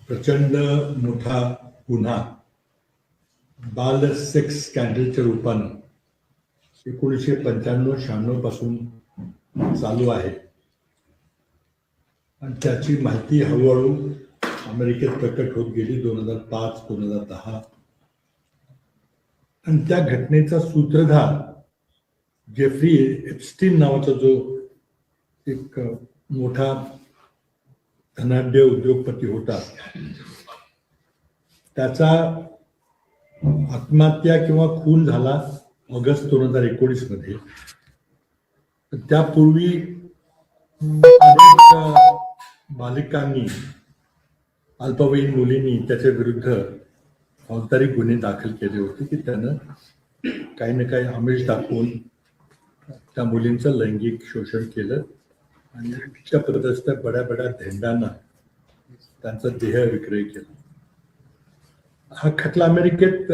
प्रचंड मोठा गुन्हा बाल सेक्स स्कॅन्डलच्या रूपानं 1995-96 पासून चालू आहे आणि त्याची माहिती हळूहळू अमेरिकेत प्रकट होत गेली 2005-2010 आणि त्या घटनेचा सूत्रधार जेफ्री एप्स्टीन नावाचा जो एक मोठा धनाढ्य उद्योगपती होता, त्याचा आत्महत्या किंवा खून झाला ऑगस्ट 2019 मध्ये. त्यापूर्वी अनेक बालिकांनी, अल्पवयीन मुलींनी त्याच्या विरुद्ध फौजदारी गुन्हे दाखल केले होते की त्यानं काही ना काही आमिष दाखवून त्या मुलींचं लैंगिक शोषण केलं आणि उच्चपदस्थ बड्या धेंडांना त्यांचा देह विक्रय केला. हा खटला अमेरिकेत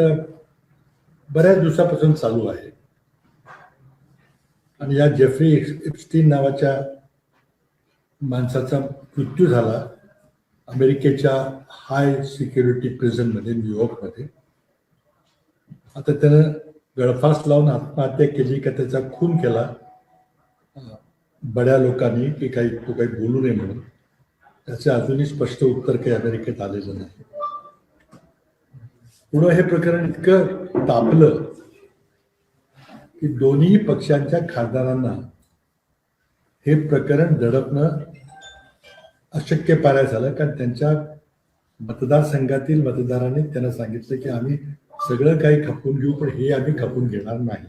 बऱ्याच दिवसापासून चालू आहे आणि या जेफ्री एप्स्टीन नावाच्या माणसाचा मृत्यू झाला अमेरिकेच्या हाय सिक्युरिटी प्रिझनमध्ये, न्यूयॉर्कमध्ये. आता त्यानं गळफास लावून आत्महत्या केली का त्याचा खून केला बड्या लोकांनी की तो काही बोलू नये म्हणून, त्याचे अजूनही स्पष्ट उत्तर काही अमेरिकेत आलेलं नाही. पुढं हे प्रकरण इतकं तापलं की दोन्ही पक्षांच्या खासदारांना हे प्रकरण दडपणं अशक्य पाराय झालं, कारण त्यांच्या मतदारसंघातील मतदारांनी त्यांना सांगितलं की आम्ही सगळं काही खपवून घेऊ, पण हे आम्ही खपवून घेणार नाही.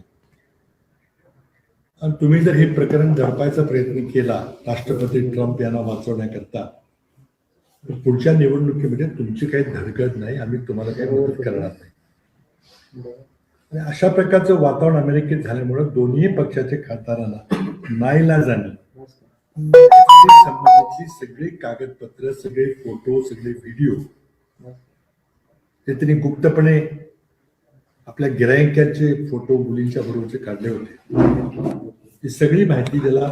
आणि तुम्ही जर हे प्रकरण दडपायचा प्रयत्न केला राष्ट्रपती ट्रम्प यांना वाचवण्याकरता, तर पुढच्या निवडणुकीमध्ये तुमची काही धडगड नाही, आम्ही तुम्हाला काही मदत करणार नाही. आणि अशा प्रकारचं वातावरण अमेरिकेत झाल्यामुळे दोन्ही पक्षाच्या खासदारांना नाईलाजाने संबंधितली सगळी कागदपत्र, सगळे फोटो, सगळे व्हिडिओ ते त्यांनी गुप्तपणे आपल्या गिरायकांचे फोटो मुलींच्या बरोबरचे काढले होते. ही सगळी माहिती त्याला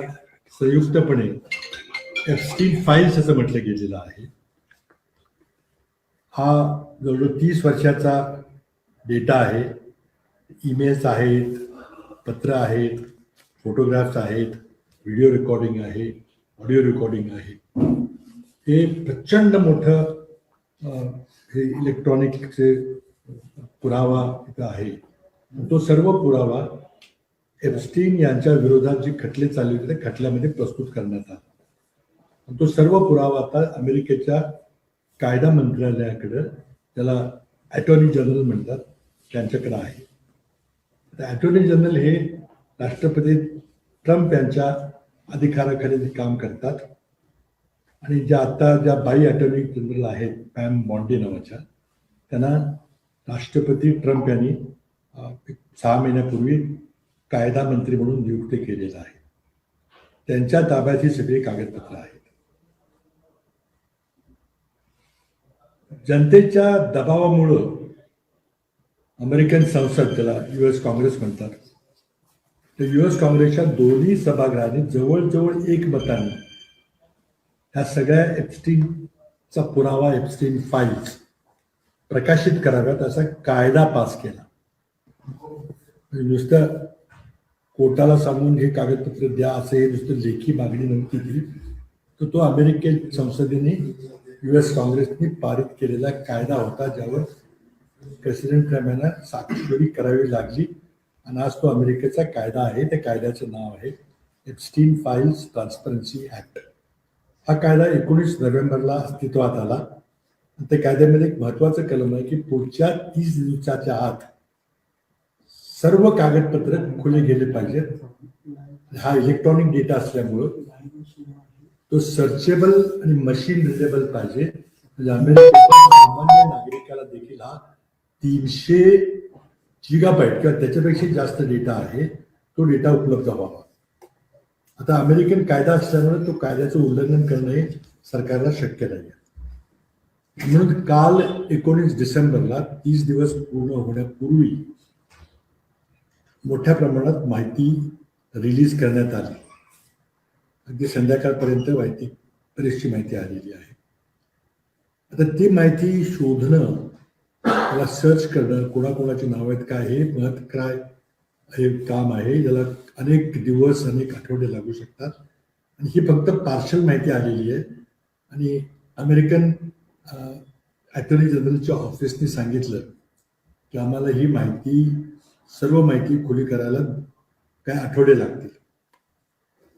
संयुक्तपणे एप्स्टीन फाईल्स असं म्हटलं गेलेलं आहे. हा जवळजवळ 30 वर्षाचा डेटा आहे. ईमेल्स आहेत, पत्र आहेत, फोटोग्राफ्स आहेत, व्हिडिओ रेकॉर्डिंग आहे, ऑडिओ रेकॉर्डिंग आहे. हे प्रचंड मोठं हे इलेक्ट्रॉनिकचे पुरावा इथं आहे. तो सर्व पुरावा एप्स्टीन यांच्या विरोधात जी खटले चालू होते त्या खटल्यामध्ये प्रस्तुत करण्यात आला. तो सर्व पुरावा आता अमेरिकेच्या कायदा मंत्रालयाकडे, त्याला अटॉर्नी जनरल म्हणतात, त्यांच्याकडे आहे. अटॉर्नी जनरल हे राष्ट्रपती ट्रम्प यांच्या अधिकाराखाली काम करतात आणि ज्या बाई अटॉर्नी जनरल आहेत पॅम बॉन्डी नावाच्या, त्यांना राष्ट्रपती ट्रम्प यांनी 6 महिन्यापूर्वी कायदा मंत्री म्हणून नियुक्त केलेलं आहे. त्यांच्या ताब्यात ही सगळी कागदपत्र आहेत. जनतेच्या दबावामुळं अमेरिकन संसद, त्याला US काँग्रेस म्हणतात, तर US काँग्रेसच्या दोन्ही सभागृहांनी जवळजवळ एकमताने ह्या सगळ्या एप्स्टीनचा पुरावा, एप्स्टीन फाईल्स प्रकाशित कराव्यात असा कायदा पास केला. नुसतं कोर्टाला सांगून हे कागदपत्र द्या असं हे नुसतं लेखी मागणी नव्हती केली, तर तो अमेरिकन संसदेने US काँग्रेसने पारित केलेला कायदा होता, ज्यावर प्रेसिडेंट ट्रम्प यांना स्वाक्षरी करावी लागली आणि आज तो अमेरिकेचा कायदा आहे. त्या कायद्याचं नाव आहे एप्स्टीन फाईल्स ट्रान्सपरन्सी ऍक्ट. हा कायदा 19 नोव्हेंबरला अस्तित्वात आला. त्या कायद्यामध्ये एक महत्वाचं कलम आहे की पुढच्या 30 दिवसाच्या आत सर्व कागदपत्र खुले गेले पाहिजेत. हा इलेक्ट्रॉनिक डेटा असल्यामुळं तो सर्चेबल आणि मशीन रिडेबल पाहिजे. म्हणजे अमेरिकेच्या सामान्य नागरिकाला देखील हा 300 GB किंवा त्याच्यापेक्षा जास्त डेटा आहे, तो डेटा उपलब्ध व्हावा. आता अमेरिकन कायदा असल्यामुळे तो कायद्याचं उल्लंघन करणं हे सरकारला शक्य नाही. म्हणून काल 19 डिसेंबरला 30 दिवस पूर्ण होण्यापूर्वी मोठ्या प्रमाणात माहिती रिलीज करण्यात आली. अगदी संध्याकाळपर्यंत बरीचशी माहिती आलेली आहे. आता ती माहिती शोधणं, त्याला सर्च करणं, कोणाकोणाची नावं आहेत, काय हे महत् काय हे काम आहे, ज्याला अनेक दिवस अनेक आठवडे लागू शकतात. आणि ही फक्त पार्शल माहिती आलेली आहे. आणि अमेरिकन अटॉर्नी जनरलच्या ऑफिसने सांगितलं की आम्हाला ही माहिती, सर्व माहिती खुली करायला काही आठवडे लागतील.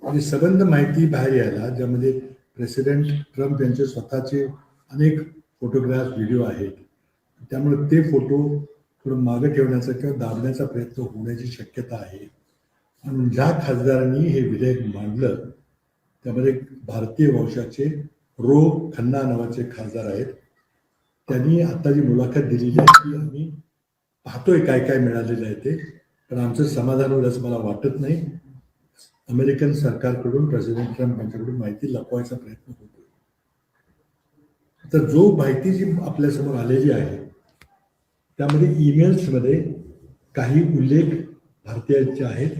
आणि सबंध माहिती बाहेर यायला, ज्यामध्ये प्रेसिडेंट ट्रम्प यांचे स्वतःचे अनेक फोटोग्राफ, व्हिडिओ आहेत, त्यामुळे ते फोटो थोडं मागे ठेवण्याचा किंवा दाबण्याचा प्रयत्न होण्याची शक्यता आहे. आणि ज्या खासदारांनी हे विधेयक मांडलं त्यामध्ये भारतीय वंशाचे रो खन्ना नावाचे खासदार आहेत. त्यांनी आता जी मुलाखत दिलेली आहे ती आम्ही पाहतोय काय काय मिळालेलं आहे ते, पण आमचं समाधान होईल असं मला वाटत नाही. अमेरिकन सरकारकडून, प्रेसिडेंट ट्रम्प यांच्याकडून माहिती लपवायचा प्रयत्न होतोय. तर जो माहिती जी आपल्यासमोर आलेली आहे त्यामध्ये ईमेल्समध्ये काही उल्लेख भारतीयांचे आहेत.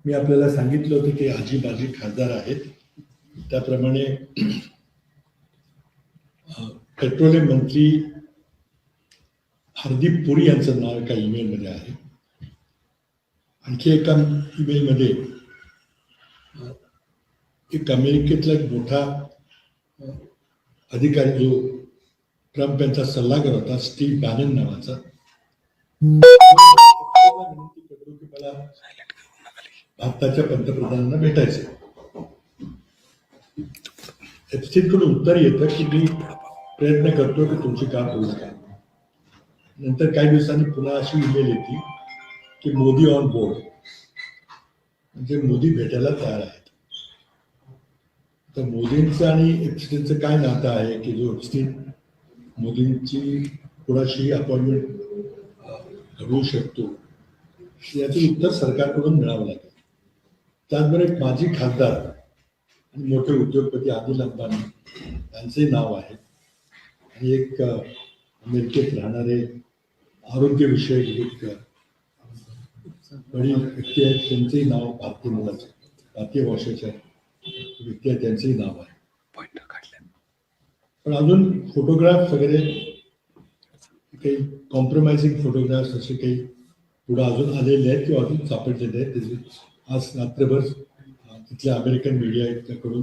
मी आपल्याला सांगितलं होतं की आजी खासदार आहेत. त्याप्रमाणे पेट्रोलियम मंत्री हरदीप पुरी यांचं नाव एका ईमेलमध्ये आहे. आणखी एका ईमेलमध्ये एक अमेरिकेतला एक मोठा अधिकारी, जो ट्रम्प यांचा सल्लागार होता, स्टीव्ह बॅनन नावाचा, विनंती करतो की मला भारताच्या पंतप्रधानांना भेटायचं. एप्स्टीन कडून उत्तर येतं की मी प्रयत्न करतो की तुमची काम होईल का. नंतर काही दिवसांनी पुन्हा अशी ईमेल येते की मोदी ऑन बोर्ड, म्हणजे मोदी भेटायला तयार आहेत. तर मोदींचं आणि एप्स्टीनचं काय नातं आहे की जो एप्स्टीन मोदींची कोणाशी अपॉइंटमेंट घडवू शकतो, याचं उत्तर सरकारकडून मिळावं लागेल. त्याचबरोबर एक माजी खासदार आणि मोठे उद्योगपती अनिल अंबानी यांचे नाव आहे. आणि एक अमेरिकेत राहणारे आरोग्यविषयक एक वडील व्यक्ती आहेत, त्यांचेही नाव भारतीय मुलाचे, भारतीय वंशाचे व्यक्ती आहे, त्यांचंही नाव आहे. पण अजून फोटोग्राफ वगैरे काही कॉम्प्रोमाइजिंग फोटोग्राफ्स असे काही पुढे अजून आलेले आहेत किंवा अजून सापडलेले आहेत. त्याचे आज रात्रभर तिथल्या अमेरिकन मीडियाकडून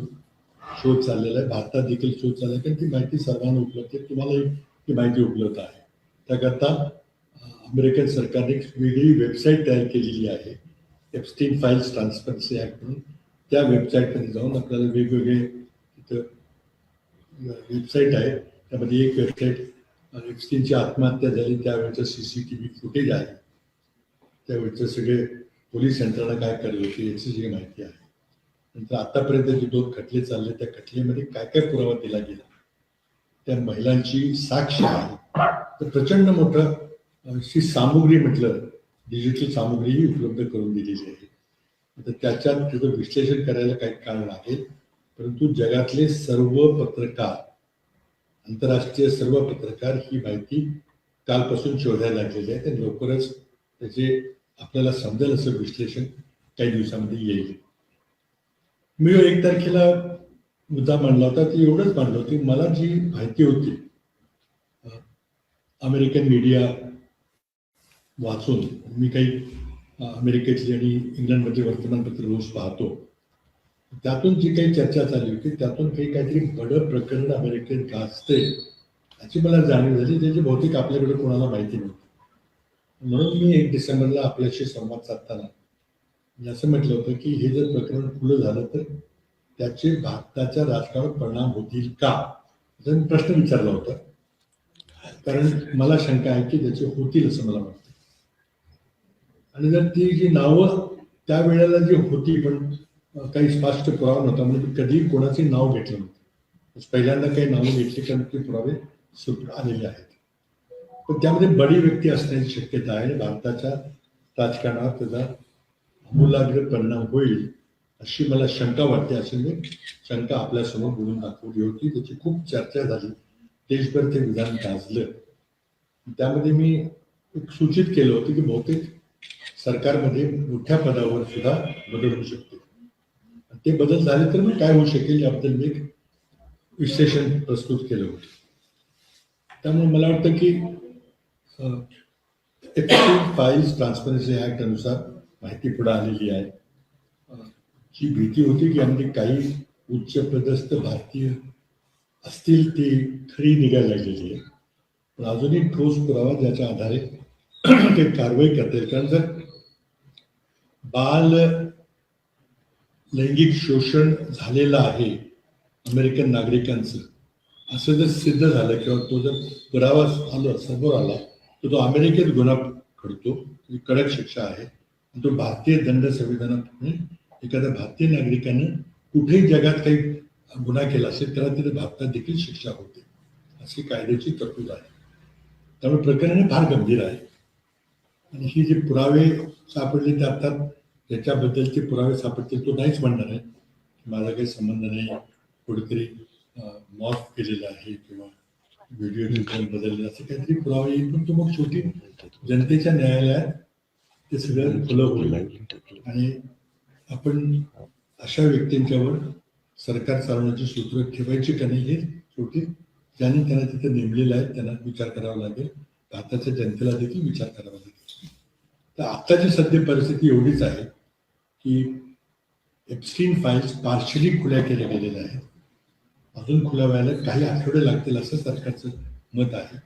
शोध चाललेला आहे. भारतात देखील शोध चालला आहे, कारण ती माहिती सर्वांना उपलब्ध आहे, तुम्हालाही ती माहिती उपलब्ध आहे. त्याकरता अमेरिकन सरकारने एक वेगळी वेबसाईट तयार केलेली आहे, एप्स्टीन फाईल्स ट्रान्सपरन्सी ॲक्ट म्हणून. त्या वेबसाईटमध्ये जाऊन आपल्याला वेगवेगळे तिथं वेबसाईट आहे. त्यामध्ये एक वेबसाईट एप्स्टीनची आत्महत्या झाली त्यावेळेचं CCTV फुटेज आहे, त्यावेळेचं सगळे पोलीस यंत्रणा काय करत होती याची जी माहिती आहे. नंतर आतापर्यंत जे 2 खटले चालले त्या खटलेमध्ये काय काय पुरावा दिला गेला, त्या महिलांची साक्ष आहे. तर प्रचंड मोठं अशी सामुग्री, म्हटलं डिजिटल सामुग्रीही उपलब्ध करून दिलेली आहे. आता त्याच्यात त्याचं विश्लेषण करायला काही काळ लागेल, परंतु जगातले सर्व पत्रकार, आंतरराष्ट्रीय सर्व पत्रकार ही माहिती कालपासून शोधायला लागलेली आहे. आणि लवकरच त्याचे आपल्याला समजेल असं विश्लेषण काही दिवसामध्ये येईल. मी 1 तारखेला मुद्दा मांडला होता, ती एवढंच मांडलं होती, मला जी माहिती होती अमेरिकन मीडिया वाचून, मी काही अमेरिकेतली आणि इंग्लंडमधली वर्तमानपत्र रोज पाहतो, त्यातून जी काही चर्चा झाली होती त्यातून काहीतरी बडं प्रकरण अमेरिकेत गाजते याची मला जाणीव झाली, ज्याची बहुतेक आपल्याकडे कोणाला माहिती नव्हती. म्हणून मी 1 डिसेंबरला आपल्याशी संवाद साधताना असं म्हटलं होतं की हे जर प्रकरण खुलं झालं तर त्याचे भारताच्या राजकारणावर परिणाम होतील का, असा मी प्रश्न विचारला होता. कारण मला शंका आहे की त्याचे होतील असं मला वाटतं. आणि जर ती जी नावं त्यावेळेला जी होती, पण काही स्पष्ट पुरावा नव्हता, म्हणजे कधी कोणाचे नाव घेतलं नव्हतं, पहिल्यांदा काही नावं घेतली कारण ते पुरावे सुट आलेले आहेत. पण त्यामध्ये बडी व्यक्ती असण्याची शक्यता आहे. भारताच्या राजकारणावर त्याचा आमूलाग्र परिणाम होईल अशी मला शंका वाटते. अशी मी शंका आपल्यासमोर बोलून दाखवली होती. त्याची खूप चर्चा झाली, देशभर ते विधान गाजलं. त्यामध्ये मी एक सूचित केलं होतं की बहुतेक सरकारमध्ये मोठ्या पदावर सुद्धा बदल होऊ शकतो. ते बदल झाले तर मग काय होऊ शकेल याबद्दल मी एक विश्लेषण प्रस्तुत केलं होतं. त्यामुळे मला वाटतं की epstein फाईल्स ट्रान्सपरन्सी ऍक्ट अनुसार माहिती पुढे आलेली आहे. ही भीती होती की यामध्ये काही उच्च पदस्थ भारतीय असतील ती खरी निघायला लागलेली आहे. पण अजूनही ठोस पुरावा ज्याच्या आधारे ते कारवाई करता येईल. कारण जर बाल लैंगिक शोषण झालेलं आहे अमेरिकन नागरिकांचं असं जर सिद्ध झालं किंवा तो जर पुरावा आला समोर आला तर तो अमेरिकेत गुन्हा घडतो, कडक शिक्षा आहे. आणि तो भारतीय दंड संविधानाप्रमाणे एखाद्या भारतीय नागरिकानं कुठेही जगात काही गुन्हा केला असेल त्याला तिथे भारतात देखील शिक्षा होते, अशी कायद्याची तरतूद आहे. त्यामुळे प्रकरण फार गंभीर आहे. आणि ही जे पुरावे सापडले ते अर्थात ज्याच्याबद्दलचे पुरावे सापडतील तो नाहीच म्हणणार आहे माझा काही संबंध नाही, कुठेतरी मॉर्फ केलेला आहे किंवा व्हिडिओ बदलले असे काहीतरी पुरावे येईल. पण तो मग शेवटी जनतेच्या न्यायालयात ते सगळं खुलं होईल. आणि आपण अशा व्यक्तींच्यावर सरकार चालवण्याची सूत्र ठेवायची का नाही हे शेवटी ज्यांनी त्यांना तिथे नेमलेलं आहे त्यांना विचार करावा लागेल. भारताच्या जनतेला देखील विचार करावा लागेल. तर आत्ताची सध्या परिस्थिती एवढीच आहे की एप्स्टीन फाईल्स पार्शली खुल्या केल्या गेलेल्या आहेत. अजून खुल्या व्हायला काही आठवडे लागतील असं सरकारचं मत आहे.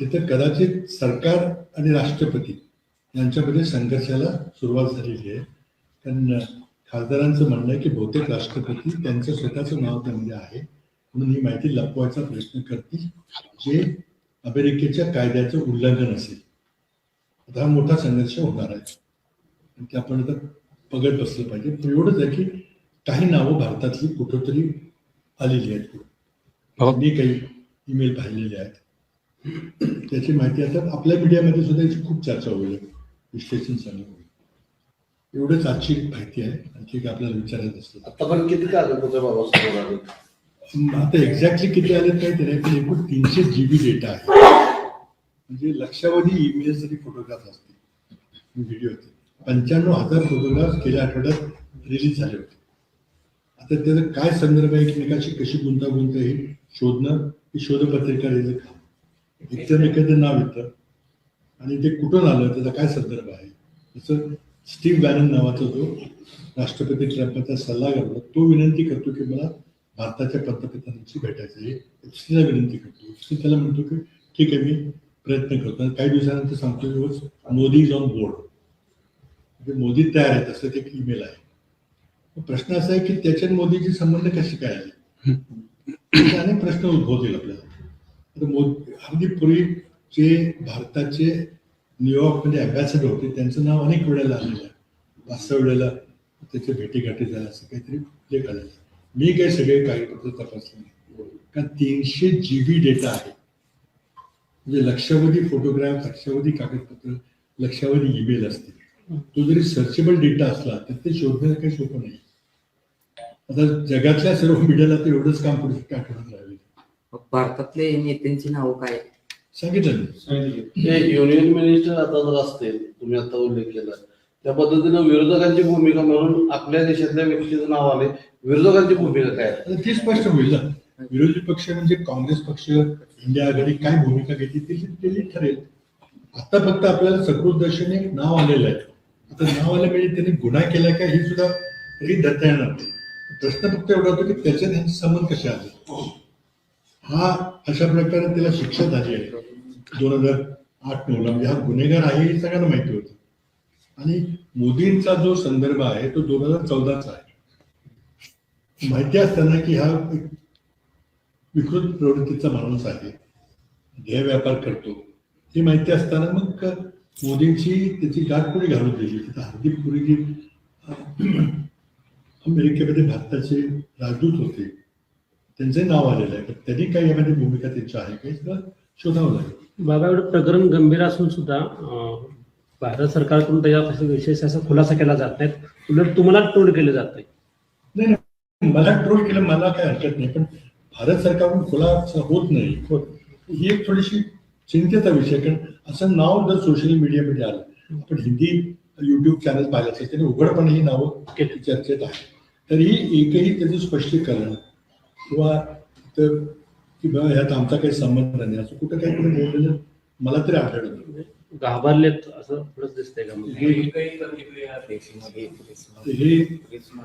तिथे कदाचित सरकार आणि राष्ट्रपती यांच्यामध्ये संघर्षाला सुरुवात झालेली आहे. कारण खासदारांचं म्हणणं आहे की बहुतेक राष्ट्रपती त्यांचं स्वतःचं नाव त्यामध्ये आहे म्हणून ही माहिती लपवायचा प्रयत्न करतील जे अमेरिकेच्या कायद्याचं उल्लंघन असेल. आता हा मोठा संघर्ष होणार आहे ते आपण आता बघत बसलं पाहिजे. पण एवढंच आहे की काही नावं भारतातली कुठंतरी आलेली आहेत. मी काही ईमेल पाहिलेले आहेत त्याची माहिती आता आपल्या मीडियामध्ये सुद्धा याची खूप चर्चा होईल, विश्लेषण चालू होईल. एवढंच आजची माहिती आहे. आणखी काय आपल्याला विचारायचं असतं आता पण किती कागदपत्र बाबा आता एक्झॅक्टली किती आले माहिती नाही पण एकूण 300 GB डेटा आहे. म्हणजे लक्षावधी ईमेल्स आणि फोटोग्राफ असतील, व्हिडिओ होते. 95,000 फोटोग्राफ गेल्या आठवड्यात रिलीज झाले होते. आता त्याचा काय संदर्भ आहे एकमेकांशी कशी गुंतागुंत हे शोधणं ही शोधपत्रिका एकतर एखादं नाव येतं आणि ते कुठून आलं त्याचा काय संदर्भ आहे. जसं स्टीव्ह बॅनन नावाचा जो राष्ट्रपती ट्रम्पचा सल्लागार होता तो विनंती करतो की मला भारताच्या पंतप्रधानांशी भेटायचं आहे. एप्स्टीनला विनंती करतो. एप्स्टीन त्याला म्हणतो की ठीक आहे मी प्रयत्न करतो. काही दिवसानंतर सांगतो मोदी इज ऑन बोर्ड, म्हणजे मोदी तयार आहेत असं ते एक ईमेल आहे. प्रश्न असा आहे की त्याच्यात मोदीचे संबंध कसे काय आले अनेक प्रश्न उद्भवतील आपल्याला. अगदी पूर्वी जे भारताचे न्यूयॉर्कमध्ये अँबॅसेडर होते त्यांचं नाव अनेक वेळेला आलेलं आहे. 5-6 वेळेला त्याच्या भेटीगाठी झाल्या असं काहीतरी लेख आलेला. मी काही सगळे कागदपत्र तपासले नाही कारण 300 GB डेटा आहे. म्हणजे लक्षावधी फोटोग्राफ, लक्षावधी कागदपत्र, लक्षावधी ईमेल असतील. तो जरी सर्चेबल डेटा असला तर ते शोधणं काही सोपं नाही. आता जगातल्या सर्व मीडियाला ते एवढंच काम पुढे आठवण्यात राहिले. भारतातले नेत्यांची नाव काय सांगितलं युनियन मिनिस्टर आता जर असतील तुम्ही आता उल्लेख केला त्या पद्धतीनं विरोधकांची भूमिका म्हणून आपल्या देशातल्या व्यक्तीचं नाव आले, विरोधकांची भूमिका काय ती स्पष्ट होईल ना. विरोधी पक्ष म्हणजे काँग्रेस पक्ष, इंडिया आघाडी काय भूमिका घेतली ते ठरेल. आता फक्त आपल्याला सकृतदर्शनी एक नाव आलेलं आहे. आता नाव आलं म्हणजे त्यांनी गुन्हा केला का हे सुद्धा तरी धरता येणार नाही. प्रश्न फक्त एवढा होतो की त्याच्यात त्यांचे संबंध कसे आले. हा अशा प्रकारे त्याला शिक्षा झाली आहे 2008-9 म्हणजे हा गुन्हेगार आहे हे सगळ्यांना माहिती होतं. आणि मोदींचा जो संदर्भ आहे तो 2014चा आहे. माहिती असताना की हा विकृत प्रवृत्तीचा माणूस आहे, ध्येय व्यापार करतो ही माहिती असताना मग मोदींची त्याची गाठ पुढे घालून दिली. तिथं हरदीप पुरी जी अमेरिकेमध्ये भारताचे राजदूत होते त्यांचे नाव आलेलं आहे. पण त्यांनी काही यामध्ये भूमिका त्यांची आहे काही सगळं शोधावं लागेल. बाबा एवढं प्रकरण गंभीर असून सुद्धा भारत सरकारकडून त्याच्या विशेष असा खुलासा केला जात नाही, उलट तुम्हाला ट्रोल केलं जात नाही. नाही मला ट्रोल केलं मला काय हरकत नाही, पण भारत सरकारकडून खुलासा होत नाही ही एक थोडीशी चिंतेचा विषय. कारण असं नाव जर सोशल मीडियामध्ये आलं, आपण हिंदी युट्यूब चॅनल पाहिलं असेल त्याने उघडपणे ही नावं चर्चेत आहे, तरीही एकही त्याचं स्पष्टीकरण किंवा की बाबा ह्यात आमचा काही संबंध नाही, असं कुठं काही कोणी बोललेलं मला तरी आढळलं नाही. घाबरलेत असं थोडंच दिसतंय का म्हणजे? हे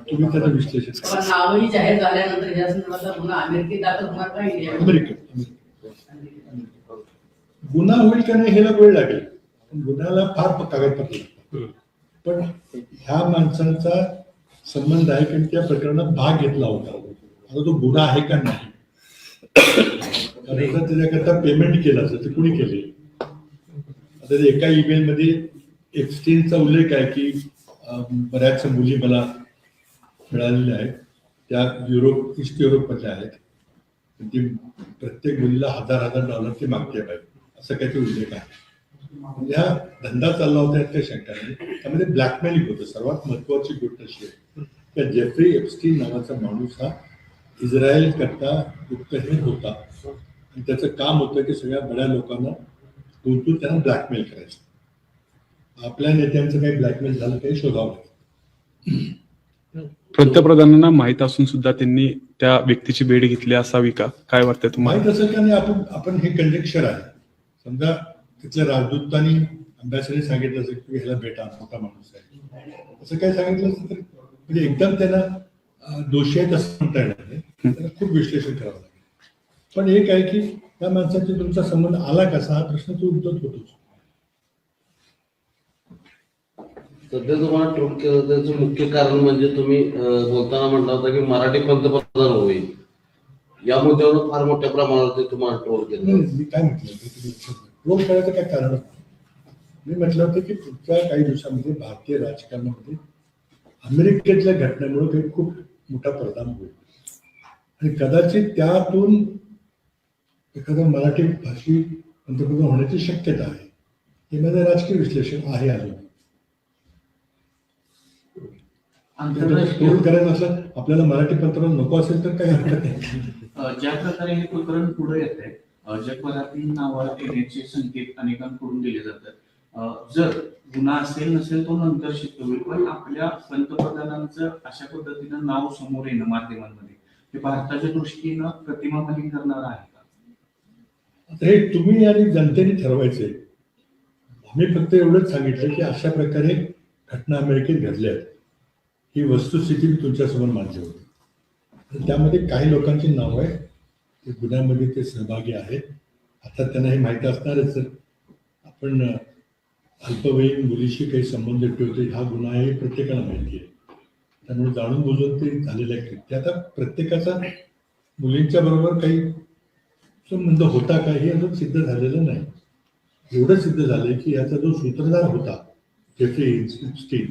तुम्ही त्याचं विश्लेषण करा. पण नावही जाहीर झाल्यानंतर या संदर्भातला गुन्हा अमेरिकेत दाखल होणार का इंडियामध्ये? अमेरिकेत गुन्हा होईल का नाही ह्याला वेळ लागेल, पण गुन्ह्याला फार कागदपत्र लागतात. हम्म. पण ह्या माणसांचा संबंध आहे की त्या प्रकरणात भाग घेतला होता, आता तो गुन्हा आहे का नाही, कारण जर त्याच्याकरता पेमेंट केलं असेल तर कुणी केले. आता ते एका ईमेल मध्ये एक्सचेंजचा उल्लेख आहे की बऱ्याच मुली मला मिळालेल्या आहेत, त्या ईस्ट युरोपमधल्या आहेत, ती प्रत्येक मुलीला $1000 ते मागते पाहिजे असं काहीतरी उल्लेख आहे. म्हणजे हा धंदा चालला होता यात काही शंका नाही. त्यामध्ये ब्लॅकमेलिंग होतं. सर्वात महत्वाची गोष्ट अशी आहे की जेफ्री एप्स्टीन नावाचा माणूस हा इस्रायल करता गुप्तहेर होता आणि त्याचं काम होतं की सगळ्या बड्या लोकांना गुंतून त्यांना ब्लॅकमेल करायचं. आपल्या नेत्यांचं काही ब्लॅकमेल झालं काही शोधावं लागेल. पंतप्रधानांना माहित असून सुद्धा त्यांनी त्या व्यक्तीची भेट घेतली असावी का, काय वाटतंय तुम्हाला? माहीत असेल का नाही, आपण हे कंजेक्चर आहे. समजा तिथल्या राजदूतांनी अभ्यासाने सांगितलं असेल की ह्याला भेटा, मोठा माणूस आहे, असं काय सांगितलं असेल तर म्हणजे एकदम त्यांना दोषी आहेत असं म्हणता येणार नाही. त्यांना खूप विश्लेषण करावं लागेल. पण एक आहे की त्या माणसाचा तुमचा संबंध आला कसा हा प्रश्न तो उद्भवत होतोच. सध्या तुम्हाला ट्रोल केलं त्याचं मुख्य कारण म्हणजे तुम्ही बोलताना म्हटलं होता की मराठी पंतप्रधान होईल, या मुद्द्यावर फार मोठ्या प्रमाणावर तुम्हाला ट्रोल केलं. मी काय म्हटलं रोल करायचं काय कारण नाही. मी म्हटलं होतं की पुढच्या काही दिवसामध्ये भारतीय राजकारणामध्ये अमेरिकेतल्या घटनेमुळे काही खूप मोठा परिणाम होईल आणि कदाचित त्यातून एखादं मराठी भाषी पंतप्रधान होण्याची शक्यता आहे. हे माझं राजकीय विश्लेषण आहे. अजून ट्रोल करायचं असलं, आपल्याला मराठी पंतप्रधान नको असेल तर काही हरकत नाही. ज्या प्रकारे हे प्रकरण पुढे येत आहे, जगभरातील नावाला येण्याचे संकेत अनेकांकडून दिले जातात. जर गुन्हा असेल नसेल तो नंतर शक्य होईल, पण आपल्या पंतप्रधानांचं अशा पद्धतीनं नाव समोर येणं माध्यमांमध्ये हे भारताच्या दृष्टीनं प्रतिमा मलिन करणार आहे का? आता हे तुम्ही आणि जनतेने ठरवायचंय. आम्ही फक्त एवढंच सांगितलं की अशा प्रकारे घटना अमेरिकेत घडल्या आहेत, ही वस्तुस्थिती मी तुमच्यासमोर मांडली होती. आणि त्यामध्ये काही लोकांची नाव आहे ते गुन्ह्यामध्ये ते सहभागी आहेत. आता त्यांना हे माहिती असणारच. आपण अल्पवयीन मुलीशी काही संबंध ठेवतो हा गुन्हा आहे, प्रत्येकाला माहिती आहे. त्यामुळे जाणून बुजून ते झालेलं आहे. ते आता प्रत्येकाचा मुलींच्या बरोबर काही संबंध होता का हे अजून सिद्ध झालेलं नाही. एवढं सिद्ध झालंय की याचा जो सूत्रधार होता जेफ्री एप्स्टीन,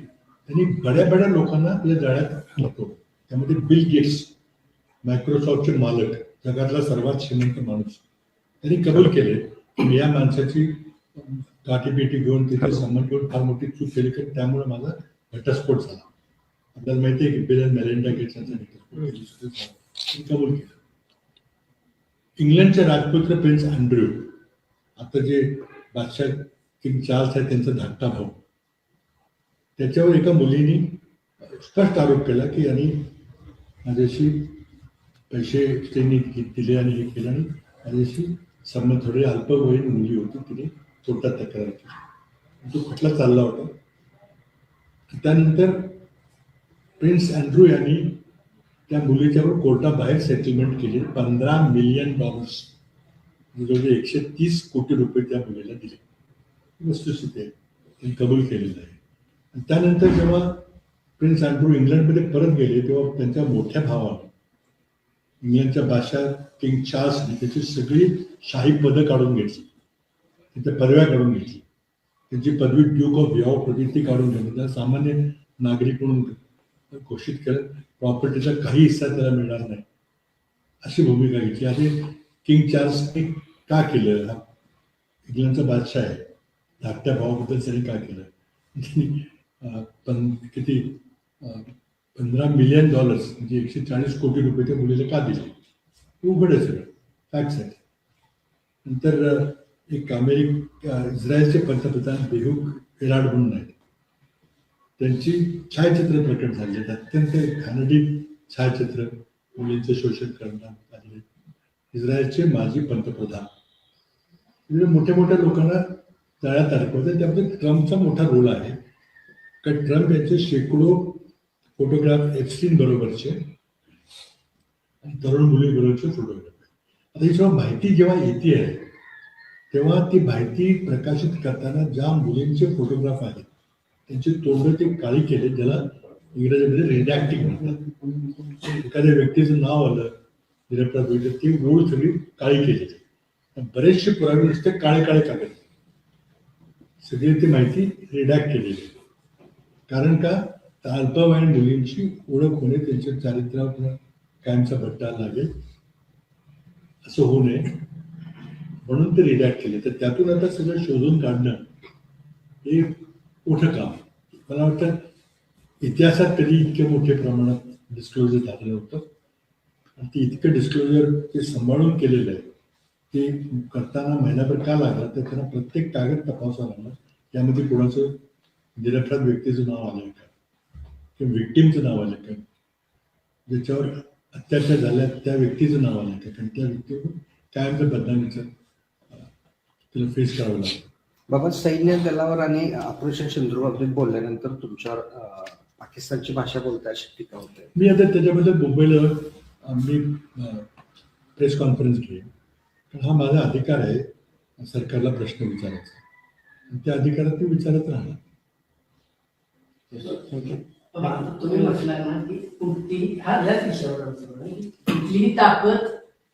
त्यांनी बड्या लोकांना आपल्या जाळ्यात घालतो. त्यामध्ये बिल गेट्स, मायक्रोसॉफ्टचे मालक, जगातला सर्वात श्रीमंत माणूस, त्यांनी कबूल केले की या माणसाची गाठीभेटी घेऊन तिथे संबंध घेऊन फार मोठी चूक केली, कारण त्यामुळे माझा घटस्फोट झाला. आपल्याला माहिती आहे की बिल अँड मेलिंडा गेट्स यांचा घटस्फोट कबूल केलं. इंग्लंडचे राजपुत्र प्रिन्स अँड्र्यू, आता जे बादशाह किंग चार्ल्स आहे त्यांचा धाकटा भाऊ, त्याच्यावर एका मुलीने स्पष्ट आरोप केला की यांनी माझ्याशी पैसे त्यांनी दिले आणि हे केलं आणि माझ्याशी संबंध, थोडी अल्पवयीन मुली होती, तिने कोर्टात तक्रार केली. तो खटला चालला होता. त्यानंतर प्रिन्स अँड्रू यांनी त्या मुलीच्यावर कोर्टाबाहेर सेटलमेंट केली. $15 मिलियन, जवळजवळ 130 कोटी रुपये त्या मुलीला दिले. वस्तुस्थिती आहे, त्यांनी कबूल केलेलं आहे. आणि त्यानंतर जेव्हा प्रिन्स अँड्रू इंग्लंडमध्ये परत गेले तेव्हा त्यांच्या मोठ्या भावाने इंग्लंडच्या बादशाह किंग चार्ल्सने त्याची सगळी शाही पदं काढून घेतली, तिथे पदव्या काढून घेतली. त्यांची पदवी ड्यूक ऑफ यॉर्क होती ती काढून घेतली. त्याला सामान्य नागरिक म्हणून घोषित केलं. प्रॉपर्टीचा काही हिस्सा त्याला मिळणार नाही अशी भूमिका घेतली. आधी किंग चार्ल्सने का केलं? हा इंग्लंडचा बादशाह आहे, धाकट्या भावाबद्दल त्यांनी का केलं? पण किती $15 मिलियन म्हणजे 140 कोटी रुपये त्या मुलीला का दिले? उघड आहे सगळं, फॅक्ट्स आहेत. नंतर एक इस्रायलचे पंतप्रधान बेहूक हेराड म्हणून आहेत, त्यांची छायाचित्र प्रकट झाली आहेत. अत्यंत घाणेरडी छायाचित्र मुलींचं शोषण करण्यात आलेले. इस्रायलचे माजी पंतप्रधान, म्हणजे मोठ्या मोठ्या लोकांना तळ्यात अडकवतात. त्यामध्ये ट्रम्पचा मोठा रोल आहे. कारण ट्रम्प यांचे शेकडो फोटोग्राफ एप्स्टीन बरोबरचे आणि तरुण मुलीबरोबरचे फोटोग्राफ. आता ही जेव्हा माहिती जेव्हा येते आहे तेव्हा ती माहिती प्रकाशित करताना ज्या मुलींचे फोटोग्राफ आहेत त्यांची तोंड ते काळी केले, ज्याला इंग्रजीमध्ये रिडॅक्टिंग म्हणतात. एखाद्या व्यक्तीचं नाव आलं निरपराध होईल ती ओळ सगळी काळी केली. बरेचसे पुरावे नुसते काळे काळे कागद, सगळी ती माहिती रिडॅक्ट केलेली. कारण का तर अल्पवयीन मुलींची ओळख होणे, त्यांच्या चारित्र्यावर कायमचा बट्टा लागेल असं होऊ नये म्हणून ते रिडॅक्ट केले. तर त्यातून आता सगळं शोधून काढणं हे मोठं काम. मला वाटतं इतिहासात कधी इतके मोठे प्रमाणात डिस्क्लोजर झालं नव्हतं. आणि ते इतकं डिस्क्लोजर ते सांभाळून केलेलं आहे. ते करताना महिनाभर का लागला तर त्यांना प्रत्येक कागद तपासावा लागला. त्यामध्ये कोणाचं निरपराध व्यक्तीचं नाव आलं का किंवा विक्टीमचं नाव आलं का, ज्याच्यावर अत्याचार झाल्या त्या व्यक्तीचं नाव आलं का, कारण त्या व्यक्तीवर कायमचं बदनामीचं तिला फेस करावं लागतं. बाबा, सैन्य दलावर आणि ऑपरेशन सिंधूरबाबतीत बोलल्यानंतर तुमच्यावर पाकिस्तानची भाषा बोलता अशी टीका होते. मी आता त्याच्याबद्दल मुंबईला मी प्रेस कॉन्फरन्स घेईन. कारण हा माझा अधिकार आहे सरकारला प्रश्न विचारायचा, आणि त्या अधिकारात मी विचारत राहणार. तुम्ही म्हटलं ना की कुठलीही ह्याच विषयावर कुठलीही ताकद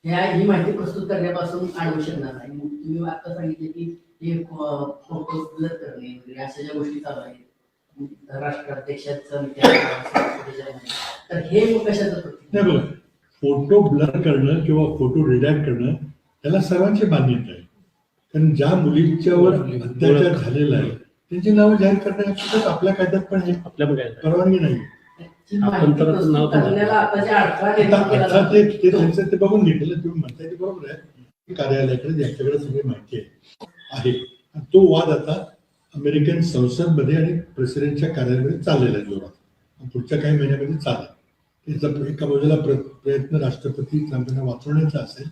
ही माहिती प्रस्तुत करण्यापासून अडवू शकणार नाही. तुम्ही आता सांगितले की हे फोटो ब्लर करणे वगैरे अशा ज्या गोष्टी चालू आहेत राष्ट्राध्यक्षाचं, तर हे मग कशाचं प्रतीक? नाही बघा, फोटो ब्लर करणं किंवा फोटो रिडॅक्ट करणं त्याला सर्वांची मान्यता आहे. कारण ज्या मुलींच्यावर अत्याचार झालेला आहे त्यांची नावं जाहीर करण्याची आपल्या कायद्यात पण आहे, आपल्या पण काय परवानगी नाही. आपण तर नाव पण आता ते त्यांचं ते बघून घेतलेलं तुम्ही म्हणताय ते बरोबर आहे. कार्यालयाकडे यांच्याकडे सगळी माहिती आहे. तो वाद आता अमेरिकन संसदमध्ये आणि प्रेसिडेंटच्या कार्यालयामध्ये चाललेला आहे जोरात. पुढच्या काही महिन्यामध्ये चालेल. त्याचा एका बाजूला प्रयत्न राष्ट्रपती ट्रम्पांना वाचवण्याचा असेल,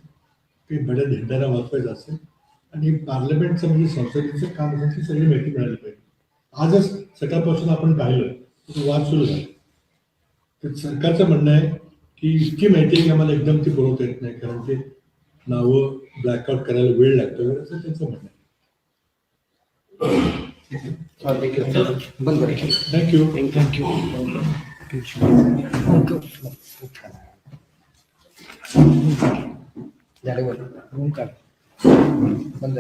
काही बड्या झेंड्याला वाचवायचा असेल, आणि पार्लमेंटचं म्हणजे संसदेचं काम असेल ती सगळी माहिती मिळाली पाहिजे. आजच सकाळपासून आपण पाहिलं तो वाद सुरू झाला. तर सरकारचं म्हणणं आहे की इतकी माहिती आहे की आम्हाला एकदम ती पुरवता येत नाही, कारण ते नावं ब्लॅकआउट करायला वेळ लागतो असं त्यांचं म्हणणं आहे. बंद थँक्यू. बंद